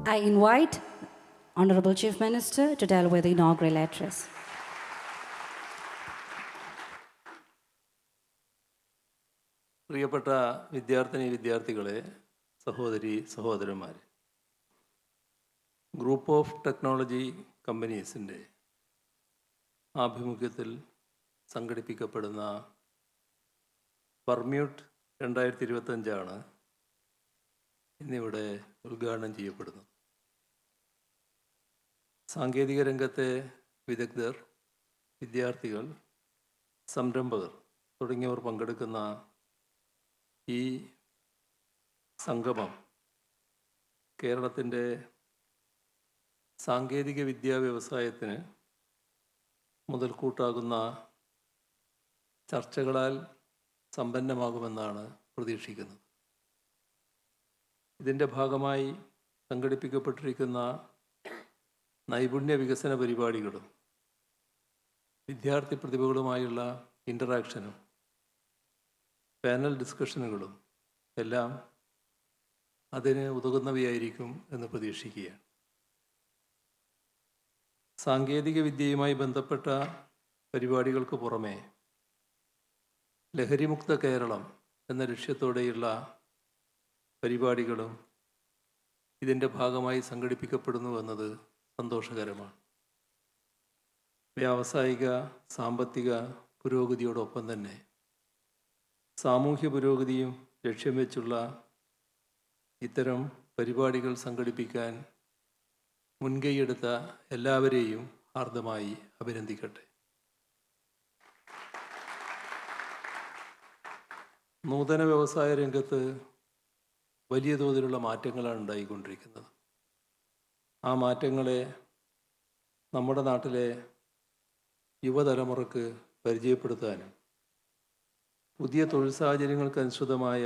I invite Honorable Chief Minister to deliver the inaugural address. പ്രിയപ്പെട്ട വിദ്യാർത്ഥികളെ, സഹോദരി സഹോദരന്മാരെ, ഗ്രൂപ്പ് ഓഫ് ടെക്നോളജി കമ്പനീസിൻ്റെ ആഭിമുഖ്യത്തിൽ സംഘടിപ്പിക്കപ്പെടുന്ന പെർമ്യൂട്ട് 2025 ഇന്നിവിടെ ഉദ്ഘാടനം ചെയ്യപ്പെടുന്നത്. സാങ്കേതിക രംഗത്തെ വിദഗ്ധർ, വിദ്യാർത്ഥികൾ, സംരംഭകർ തുടങ്ങിയവർ പങ്കെടുക്കുന്ന ഈ സംഗമം കേരളത്തിൻ്റെ സാങ്കേതിക വിദ്യാ വ്യവസായത്തിന് മുതൽക്കൂട്ടാകുന്ന ചർച്ചകളാൽ സമ്പന്നമാകുമെന്നാണ് പ്രതീക്ഷിക്കുന്നത്. ഇതിൻ്റെ ഭാഗമായി സംഘടിപ്പിക്കപ്പെട്ടിരിക്കുന്ന നൈപുണ്യ വികസന പരിപാടികളും വിദ്യാർത്ഥി പ്രതിഭകളുമായുള്ള ഇൻ്ററാക്ഷനും പാനൽ ഡിസ്കഷനുകളും എല്ലാം അതിന് ഉതകുന്നവയായിരിക്കും എന്ന് പ്രതീക്ഷിക്കുകയാണ്. സാങ്കേതിക വിദ്യയുമായി ബന്ധപ്പെട്ട പരിപാടികൾക്ക് പുറമെ ലഹരിമുക്ത കേരളം എന്ന ലക്ഷ്യത്തോടെയുള്ള പരിപാടികളും ഇതിൻ്റെ ഭാഗമായി സംഘടിപ്പിക്കപ്പെടുന്നു എന്നത് സന്തോഷകരമാണ്. വ്യാവസായിക സാമ്പത്തിക പുരോഗതിയോടൊപ്പം തന്നെ സാമൂഹ്യ പുരോഗതിയും ലക്ഷ്യം വെച്ചുള്ള ഇത്തരം പരിപാടികൾ സംഘടിപ്പിക്കാൻ മുൻകൈയെടുത്ത എല്ലാവരെയും ഹാർദമായി അഭിനന്ദിക്കട്ടെ. നൂതന വ്യവസായ രംഗത്ത് വലിയ തോതിലുള്ള മാറ്റങ്ങളാണ് ഉണ്ടായിക്കൊണ്ടിരിക്കുന്നത്. ആ മാറ്റങ്ങളെ നമ്മുടെ നാട്ടിലെ യുവതലമുറക്ക് പരിചയപ്പെടുത്താനും പുതിയ തൊഴിൽ സാഹചര്യങ്ങൾക്കനുസൃതമായ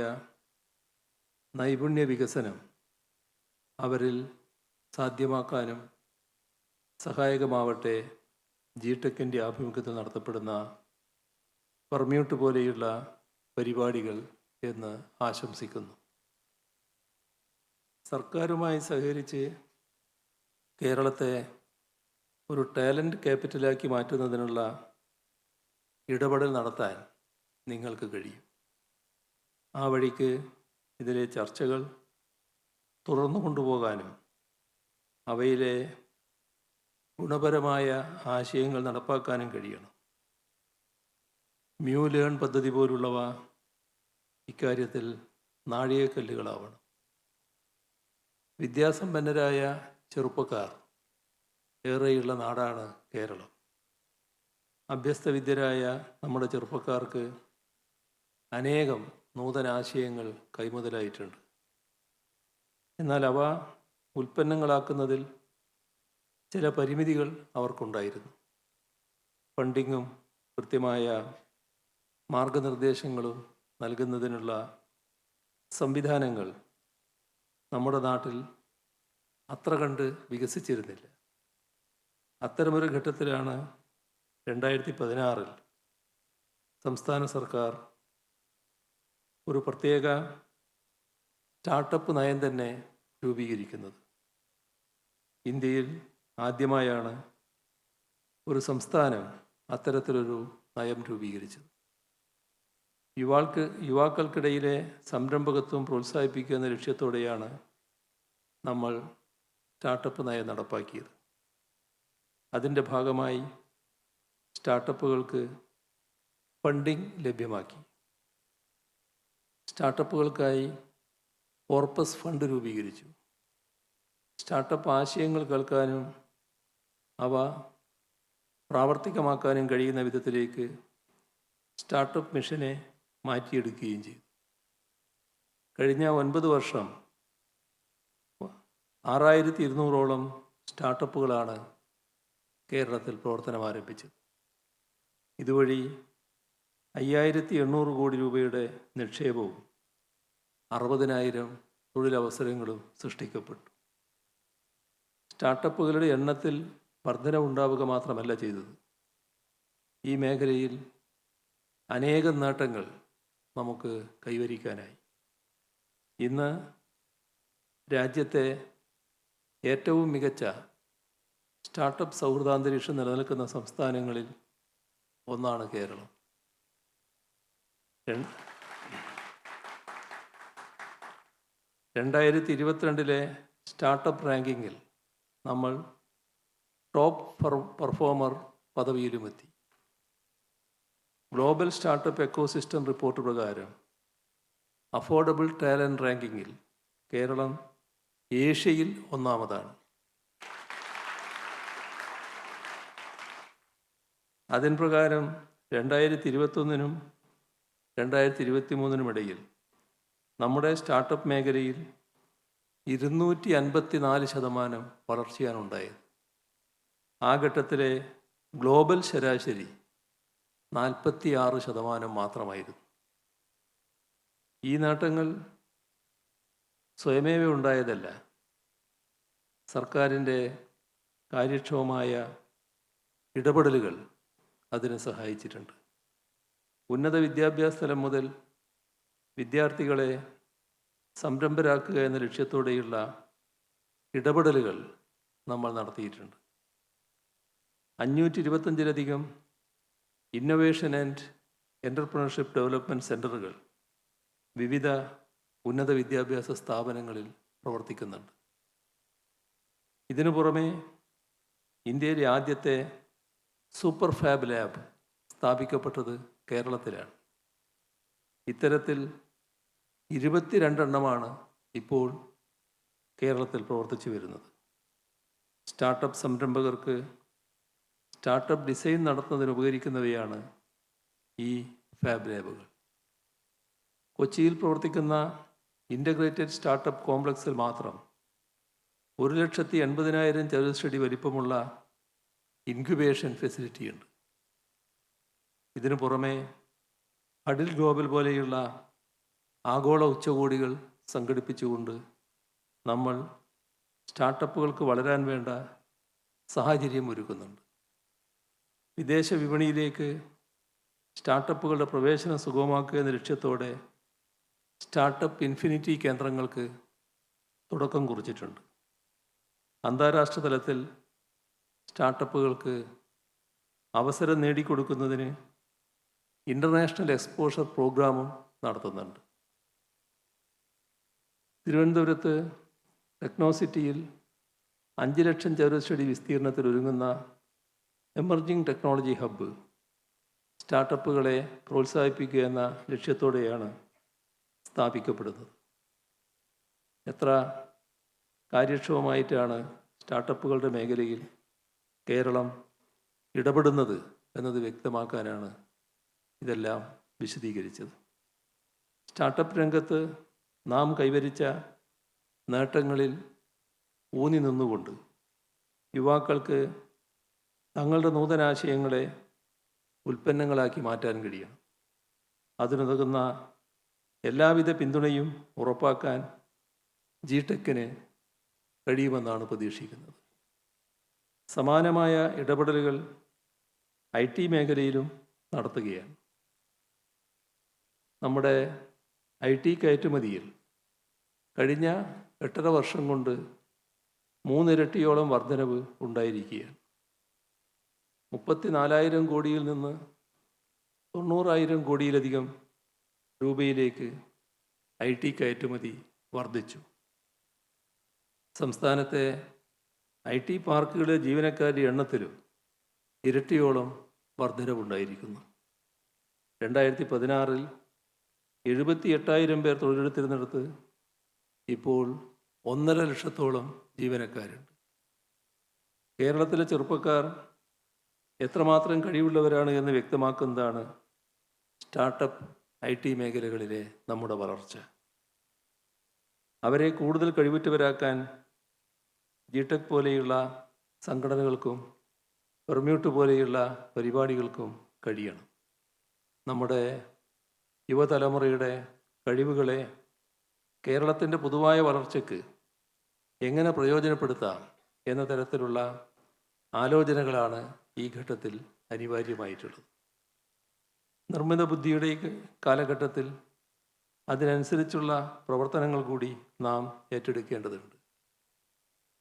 നൈപുണ്യ വികസനം അവരിൽ സാധ്യമാക്കാനും സഹായകമാവട്ടെ ജി-ടെക്കിൻ്റെ ആഭിമുഖ്യത്തിൽ നടത്തപ്പെടുന്ന പെർമ്യൂട്ട് പോലെയുള്ള പരിപാടികൾ എന്ന് ആശംസിക്കുന്നു. സർക്കാരുമായി സഹകരിച്ച് കേരളത്തെ ഒരു ടാലൻറ്റ് ക്യാപിറ്റലാക്കി മാറ്റുന്നതിനുള്ള ഇടപെടൽ നടത്താൻ നിങ്ങൾക്ക് കഴിയും. ആ വഴിക്ക് ഇതിലെ ചർച്ചകൾ തുടർന്നു കൊണ്ടുപോകാനും അവയിലെ ഗുണപരമായ ആശയങ്ങൾ നടപ്പാക്കാനും കഴിയണം. മ്യൂ ലേൺ പദ്ധതി പോലുള്ളവ ഇക്കാര്യത്തിൽ നാഴികക്കല്ലുകളാവണം. വിദ്യാസമ്പന്നരായ ചെറുപ്പക്കാർ ഏറെയുള്ള നാടാണ് കേരളം. അഭ്യസ്തവിദ്യരായ നമ്മുടെ ചെറുപ്പക്കാർക്ക് അനേകം നൂതനാശയങ്ങൾ കൈമുതലായിട്ടുണ്ട്. എന്നാൽ അവ ഉൽപ്പന്നങ്ങളാക്കുന്നതിൽ ചില പരിമിതികൾ അവർക്കുണ്ടായിരുന്നു. ഫണ്ടിങ്ങും കൃത്യമായ മാർഗനിർദ്ദേശങ്ങളും നൽകുന്നതിനുള്ള സംവിധാനങ്ങൾ നമ്മുടെ നാട്ടിൽ അത്ര കണ്ട് വികസിച്ചിരുന്നില്ല. അത്തരമൊരു ഘട്ടത്തിലാണ് 2016 സംസ്ഥാന സർക്കാർ ഒരു പ്രത്യേക സ്റ്റാർട്ടപ്പ് നയം തന്നെ രൂപീകരിക്കുന്നത്. ഇന്ത്യയിൽ ആദ്യമായാണ് ഒരു സംസ്ഥാനം അത്തരത്തിലൊരു നയം രൂപീകരിച്ചത്. യുവാക്കൾക്കിടയിലെ സംരംഭകത്വം പ്രോത്സാഹിപ്പിക്കുക എന്ന ലക്ഷ്യത്തോടെയാണ് നമ്മൾ സ്റ്റാർട്ടപ്പ് നയം നടപ്പാക്കിയത്. അതിൻ്റെ ഭാഗമായി സ്റ്റാർട്ടപ്പുകൾക്ക് ഫണ്ടിംഗ് ലഭ്യമാക്കി. സ്റ്റാർട്ടപ്പുകൾക്കായി കോർപ്പസ് ഫണ്ട് രൂപീകരിച്ചു. സ്റ്റാർട്ടപ്പ് ആശയങ്ങൾ കേൾക്കാനും അവ പ്രാവർത്തികമാക്കാനും കഴിയുന്ന വിധത്തിലേക്ക് സ്റ്റാർട്ടപ്പ് മിഷനെ മാറ്റിയെടുക്കുകയും ചെയ്തു. കഴിഞ്ഞ 9 വർഷം 6200ഓളം സ്റ്റാർട്ടപ്പുകളാണ് കേരളത്തിൽ പ്രവർത്തനം ആരംഭിച്ചത്. ഇതുവഴി 5800 കോടി രൂപയുടെ നിക്ഷേപവും 60,000 തൊഴിലവസരങ്ങളും സൃഷ്ടിക്കപ്പെട്ടു. സ്റ്റാർട്ടപ്പുകളുടെ എണ്ണത്തിൽ വർധനവുണ്ടാവുക മാത്രമല്ല ചെയ്തത്, ഈ മേഖലയിൽ അനേകം നേട്ടങ്ങൾ നമുക്ക് കൈവരിക്കാനായി. ഇന്ന് രാജ്യത്തെ ഏറ്റവും മികച്ച സ്റ്റാർട്ടപ്പ് സൗഹൃദാന്തരീക്ഷം നിലനിൽക്കുന്ന സംസ്ഥാനങ്ങളിൽ ഒന്നാണ് കേരളം. 2022 സ്റ്റാർട്ടപ്പ് റാങ്കിങ്ങിൽ നമ്മൾ ടോപ്പ് പെർഫോമർ പദവിയിലുമെത്തി. ഗ്ലോബൽ സ്റ്റാർട്ടപ്പ് എക്കോസിസ്റ്റം റിപ്പോർട്ട് പ്രകാരം അഫോർഡബിൾ ടാലൻറ്റ് റാങ്കിങ്ങിൽ കേരളം ഏഷ്യയിൽ ഒന്നാമതാണ്. അതിൻ പ്രകാരം 2021 2023 ഇടയിൽ നമ്മുടെ സ്റ്റാർട്ടപ്പ് മേഖലയിൽ 254% വളർച്ചയാണ് ഉണ്ടായത്. ആ ഘട്ടത്തിലെ ഗ്ലോബൽ ശരാശരി 46% മാത്രമായിരുന്നു. ഈ നേട്ടങ്ങൾ സ്വയമേവ ഉണ്ടായതല്ല. സർക്കാരിൻ്റെ കാര്യക്ഷമമായ ഇടപെടലുകൾ അതിന് സഹായിച്ചിട്ടുണ്ട്. ഉന്നത വിദ്യാഭ്യാസ തലം മുതൽ വിദ്യാർത്ഥികളെ സംരംഭരാക്കുക എന്ന ലക്ഷ്യത്തോടെയുള്ള ഇടപെടലുകൾ നമ്മൾ നടത്തിയിട്ടുണ്ട്. 525-ലധികം ഇന്നൊവേഷൻ ആൻഡ് എൻ്റർപ്രണർഷിപ്പ് ഡെവലപ്മെൻറ്റ് സെൻ്ററുകൾ വിവിധ ഉന്നത വിദ്യാഭ്യാസ സ്ഥാപനങ്ങളിൽ പ്രവർത്തിക്കുന്നുണ്ട്. ഇതിനു പുറമെ ഇന്ത്യയിലെ ആദ്യത്തെ സൂപ്പർ ഫാബ് ലാബ് സ്ഥാപിക്കപ്പെട്ടത് കേരളത്തിലാണ്. ഇത്തരത്തിൽ 22 എണ്ണമാണ് ഇപ്പോൾ കേരളത്തിൽ പ്രവർത്തിച്ചു വരുന്നത്. സ്റ്റാർട്ടപ്പ് സംരംഭകർക്ക് സ്റ്റാർട്ടപ്പ് ഡിസൈൻ നടത്തുന്നതിന് ഉപകരിക്കുന്നവയാണ് ഈ ഫാബ് ലാബുകൾ. കൊച്ചിയിൽ പ്രവർത്തിക്കുന്ന ഇൻ്റഗ്രേറ്റഡ് സ്റ്റാർട്ടപ്പ് കോംപ്ലക്സിൽ മാത്രം 1,80,000 ചതുരശ്രടി വലിപ്പമുള്ള ഇൻക്യുബേഷൻ ഫെസിലിറ്റിയുണ്ട്. ഇതിനു പുറമെ ഹഡിൽ ഗ്ലോബൽ പോലെയുള്ള ആഗോള ഉച്ചകോടികൾ സംഘടിപ്പിച്ചുകൊണ്ട് നമ്മൾ സ്റ്റാർട്ടപ്പുകൾക്ക് വളരാൻ വേണ്ട സാഹചര്യം ഒരുക്കുന്നുണ്ട്. വിദേശ വിപണിയിലേക്ക് സ്റ്റാർട്ടപ്പുകളുടെ പ്രവേശനം സുഗമമാക്കുക എന്ന ലക്ഷ്യത്തോടെ സ്റ്റാർട്ടപ്പ് ഇൻഫിനിറ്റി കേന്ദ്രങ്ങൾക്ക് തുടക്കം കുറിച്ചിട്ടുണ്ട്. അന്താരാഷ്ട്ര തലത്തിൽ സ്റ്റാർട്ടപ്പുകൾക്ക് അവസരം നേടിക്കൊടുക്കുന്നതിന് ഇൻ്റർനാഷണൽ എക്സ്പോഷർ പ്രോഗ്രാമും നടത്തുന്നുണ്ട്. തിരുവനന്തപുരത്ത് ടെക്നോസിറ്റിയിൽ 5 ലക്ഷം ചതുരശ്രടി വിസ്തീർണത്തിൽ ഒരുങ്ങുന്ന എമർജിംഗ് ടെക്നോളജി ഹബ്ബ് സ്റ്റാർട്ടപ്പുകളെ പ്രോത്സാഹിപ്പിക്കുക എന്ന ലക്ഷ്യത്തോടെയാണ് സ്ഥാപിക്കപ്പെടുന്നത്. എത്ര കാര്യക്ഷമമായിട്ടാണ് സ്റ്റാർട്ടപ്പുകളുടെ മേഖലയിൽ കേരളം ഇടപെടുന്നത് എന്നത് വ്യക്തമാക്കാനാണ് ഇതെല്ലാം വിശദീകരിച്ചത്. സ്റ്റാർട്ടപ്പ് രംഗത്ത് നാം കൈവരിച്ച നേട്ടങ്ങളിൽ ഊന്നി നിന്നുകൊണ്ട് യുവാക്കൾക്ക് തങ്ങളുടെ നൂതനാശയങ്ങളെ ഉൽപ്പന്നങ്ങളാക്കി മാറ്റാൻ കഴിയണം. അതിനുതകുന്ന എല്ലാവിധ പിന്തുണയും ഉറപ്പാക്കാൻ ജിടെക്കിന് കഴിയുമെന്നാണ് പ്രതീക്ഷിക്കുന്നത്. സമാനമായ ഇടപെടലുകൾ IT മേഖലയിലും നടത്തുകയാണ്. നമ്മുടെ IT കയറ്റുമതിയിൽ കഴിഞ്ഞ 8.5 വർഷം കൊണ്ട് 3 ഇരട്ടിയോളം വർധനവ് ഉണ്ടായിരിക്കുകയാണ്. 34,000 കോടിയിൽ നിന്ന് 90,000 കോടിയിലധികം രൂപയിലേക്ക് IT കയറ്റുമതി വർദ്ധിച്ചു. സംസ്ഥാനത്തെ IT പാർക്കുകളിലെ ജീവനക്കാരുടെ എണ്ണത്തിലും ഇരട്ടിയോളം വർധനവുണ്ടായിരിക്കുന്നു. 2016 78,000 പേർ തൊഴിലെടുത്തിരുന്നിടത്ത് ഇപ്പോൾ 1.5 ലക്ഷത്തോളം ജീവനക്കാരുണ്ട്. കേരളത്തിലെ ചെറുപ്പക്കാർ എത്രമാത്രം കഴിവുള്ളവരാണ് എന്ന് വ്യക്തമാക്കുന്നതാണ് സ്റ്റാർട്ടപ്പ് IT മേഖലകളിലെ നമ്മുടെ വളർച്ച. അവരെ കൂടുതൽ കഴിവുറ്റവരാക്കാൻ ജിടെക് പോലെയുള്ള സംഘടനകൾക്കും പെർമ്യൂട്ട് പോലെയുള്ള പരിപാടികൾക്കും കഴിയണം. നമ്മുടെ യുവതലമുറയുടെ കഴിവുകളെ കേരളത്തിൻ്റെ പൊതുവായ വളർച്ചയ്ക്ക് എങ്ങനെ പ്രയോജനപ്പെടുത്താം എന്ന തരത്തിലുള്ള ആലോചനകളാണ് ഈ ഘട്ടത്തിൽ അനിവാര്യമായിട്ടുള്ളത്. നിർമ്മിത ബുദ്ധിയുടെ കാലഘട്ടത്തിൽ അതിനനുസരിച്ചുള്ള പ്രവർത്തനങ്ങൾ കൂടി നാം ഏറ്റെടുക്കേണ്ടതുണ്ട്.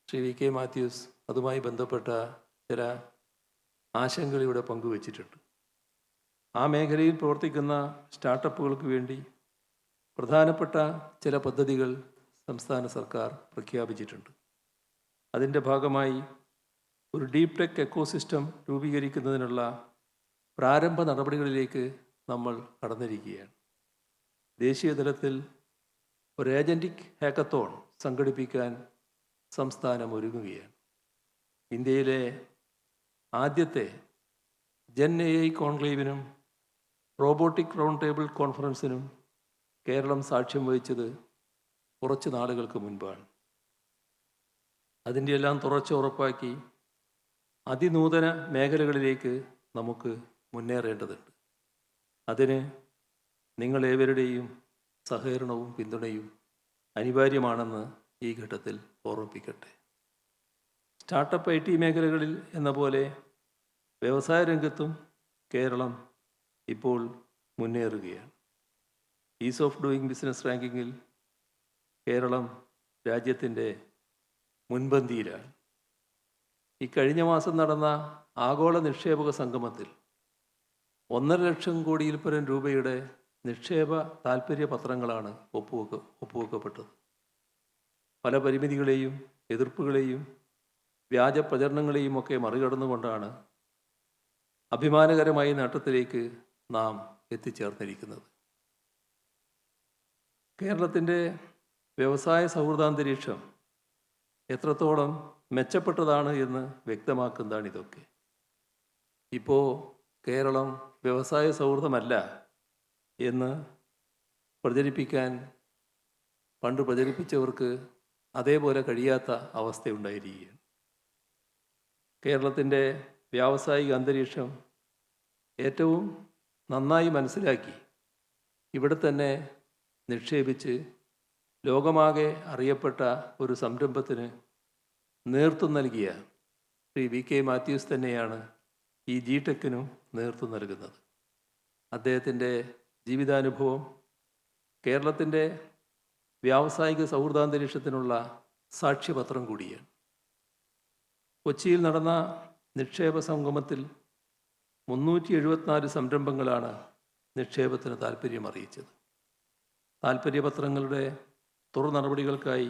ശ്രീ വി കെ മാത്യൂസ് അതുമായി ബന്ധപ്പെട്ട ചില ആശങ്കകൾ ഇവിടെ പങ്കുവച്ചിട്ടുണ്ട്. ആ മേഖലയിൽ പ്രവർത്തിക്കുന്ന സ്റ്റാർട്ടപ്പുകൾക്ക് വേണ്ടി പ്രധാനപ്പെട്ട ചില പദ്ധതികൾ സംസ്ഥാന സർക്കാർ പ്രഖ്യാപിച്ചിട്ടുണ്ട്. അതിൻ്റെ ഭാഗമായി ഒരു ഡീപ് ടെക് എക്കോസിസ്റ്റം രൂപീകരിക്കുന്നതിനുള്ള പ്രാരംഭ നടപടികളിലേക്ക് നമ്മൾ കടന്നിരിക്കുകയാണ്. ദേശീയ തലത്തിൽ ഒരു ഏജൻറ്റിക് ഹാക്കത്തോൺ സംഘടിപ്പിക്കാൻ സംസ്ഥാനം ഒരുങ്ങുകയാണ്. ഇന്ത്യയിലെ ആദ്യത്തെ ജെൻ AI കോൺക്ലേവിനും റോബോട്ടിക് റൗണ്ട് ടേബിൾ കോൺഫറൻസിനും കേരളം സാക്ഷ്യം വഹിച്ചത് കുറച്ച് നാളുകൾക്ക് മുൻപാണ്. അതിൻ്റെ എല്ലാം തുടർച്ച ഉറപ്പാക്കി അതിനൂതന മേഖലകളിലേക്ക് നമുക്ക് മുന്നേറേണ്ടതുണ്ട്. അതിന് നിങ്ങളേവരുടെയും സഹകരണവും പിന്തുണയും അനിവാര്യമാണെന്ന് ഈ ഘട്ടത്തിൽ ഓർമ്മിപ്പിക്കട്ടെ. സ്റ്റാർട്ടപ്പ് IT മേഖലകളിൽ എന്ന പോലെ വ്യവസായ രംഗത്തും കേരളം ഇപ്പോൾ മുന്നേറുകയാണ്. ഈസ് ഓഫ് ഡൂയിങ് ബിസിനസ് റാങ്കിങ്ങിൽ കേരളം രാജ്യത്തിൻ്റെ മുൻപന്തിയിലാണ്. ഈ കഴിഞ്ഞ മാസം നടന്ന ആഗോള നിക്ഷേപക സംഗമത്തിൽ 1.5 ലക്ഷം കോടിയിൽ പരം രൂപയുടെ നിക്ഷേപ താൽപ്പര്യ പത്രങ്ങളാണ് ഒപ്പുവെക്കപ്പെട്ടത്. പല പരിമിതികളെയും എതിർപ്പുകളെയും വ്യാജ പ്രചരണങ്ങളെയും ഒക്കെ മറികടന്നുകൊണ്ടാണ് അഭിമാനകരമായ നേട്ടത്തിലേക്ക് നാം എത്തിച്ചേർന്നിരിക്കുന്നത്. കേരളത്തിൻ്റെ വ്യവസായ സൗഹൃദാന്തരീക്ഷം എത്രത്തോളം മെച്ചപ്പെട്ടതാണ് എന്ന് വ്യക്തമാക്കുന്നതാണ് ഇതൊക്കെ. ഇപ്പോൾ കേരളം വ്യവസായ സൗഹൃദമല്ല എന്ന് പ്രചരിപ്പിക്കാൻ പണ്ട് പ്രചരിപ്പിച്ചവർക്ക് അതേപോലെ കഴിയാത്ത അവസ്ഥയുണ്ടായിരിക്കുകയാണ്. കേരളത്തിൻ്റെ വ്യാവസായിക അന്തരീക്ഷം ഏറ്റവും നന്നായി മനസ്സിലാക്കി ഇവിടെ തന്നെ നിക്ഷേപിച്ച് ലോകമാകെ അറിയപ്പെട്ട ഒരു സംരംഭത്തിന് നേതൃത്വം നൽകിയ ശ്രീ വി കെ മാത്യൂസ് തന്നെയാണ് ഈ ജിടെക്കിനും നേതൃത്വം നൽകുന്നത്. അദ്ദേഹത്തിൻ്റെ ജീവിതാനുഭവം കേരളത്തിൻ്റെ വ്യാവസായിക സൗഹൃദാന്തരീക്ഷത്തിനുള്ള സാക്ഷ്യപത്രം കൂടിയാണ്. കൊച്ചിയിൽ നടന്ന നിക്ഷേപ സംഗമത്തിൽ 374 സംരംഭങ്ങളാണ് നിക്ഷേപത്തിന് താൽപ്പര്യം അറിയിച്ചത്. താൽപ്പര്യപത്രങ്ങളുടെ തുടർ നടപടികൾക്കായി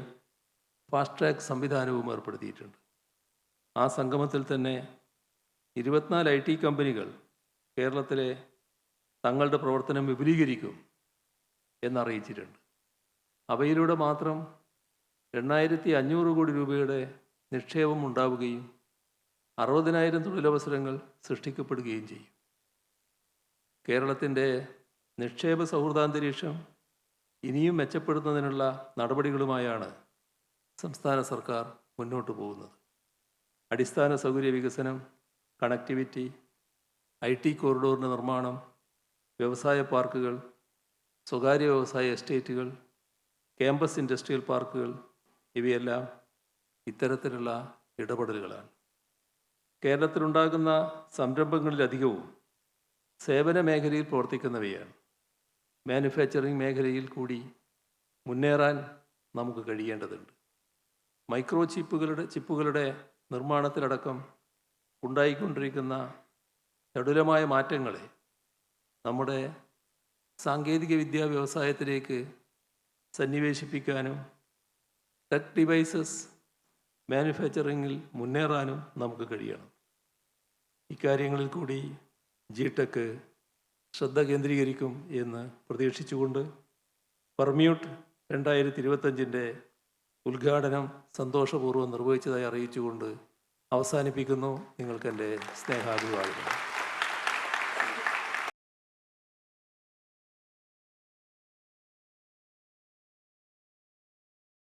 ഫാസ്റ്റ് ട്രാക്ക് സംവിധാനവും ഏർപ്പെടുത്തിയിട്ടുണ്ട്. ആ സംഗമത്തിൽ തന്നെ 24 IT കമ്പനികൾ കേരളത്തിലെ തങ്ങളുടെ പ്രവർത്തനം വിപുലീകരിക്കും എന്നറിയിച്ചിട്ടുണ്ട്. അവയിലൂടെ മാത്രം 8,500 കോടി രൂപയുടെ നിക്ഷേപം ഉണ്ടാവുകയും 60,000 തൊഴിലവസരങ്ങൾ സൃഷ്ടിക്കപ്പെടുകയും ചെയ്യും. കേരളത്തിൻ്റെ നിക്ഷേപ സൗഹൃദാന്തരീക്ഷം ഇനിയും മെച്ചപ്പെടുത്തുന്നതിനുള്ള നടപടികളുമായാണ് സംസ്ഥാന സർക്കാർ മുന്നോട്ട് പോകുന്നത്. അടിസ്ഥാന സൗകര്യ വികസനം, കണക്ടിവിറ്റി, IT കോറിഡോറിൻ്റെ നിർമ്മാണം, വ്യവസായ പാർക്കുകൾ, സ്വകാര്യ വ്യവസായ എസ്റ്റേറ്റുകൾ, ക്യാമ്പസ് ഇൻഡസ്ട്രിയൽ പാർക്കുകൾ ഇവയെല്ലാം ഇത്തരത്തിലുള്ള ഇടപെടലുകളാണ്. കേരളത്തിലുണ്ടാകുന്ന സംരംഭങ്ങളിലധികവും സേവന മേഖലയിൽ പ്രവർത്തിക്കുന്നവയാണ്. മാനുഫാക്ചറിംഗ് മേഖലയിൽ കൂടി മുന്നേറാൻ നമുക്ക് കഴിയേണ്ടതുണ്ട്. മൈക്രോ ചിപ്പുകളുടെ നിർമ്മാണത്തിലടക്കം ഉണ്ടായിക്കൊണ്ടിരിക്കുന്ന ചടുലമായ മാറ്റങ്ങളെ നമ്മുടെ സാങ്കേതിക വിദ്യാ വ്യവസായത്തിലേക്ക് സന്നിവേശിപ്പിക്കാനും ടെക് ഡിവൈസസ് മാനുഫാക്ചറിങ്ങിൽ മുന്നേറാനും നമുക്ക് കഴിയണം. ഇക്കാര്യങ്ങളിൽ കൂടി ജിടെക് ശ്രദ്ധ കേന്ദ്രീകരിക്കും എന്ന് പ്രതീക്ഷിച്ചുകൊണ്ട് പെർമ്യൂട്ട് 2025 ഉദ്ഘാടനം സന്തോഷപൂർവ്വം നിർവഹിച്ചതായി അറിയിച്ചുകൊണ്ട് അവസാനിപ്പിക്കുന്നു. നിങ്ങൾക്കെൻ്റെ സ്നേഹാഭിവാദനം.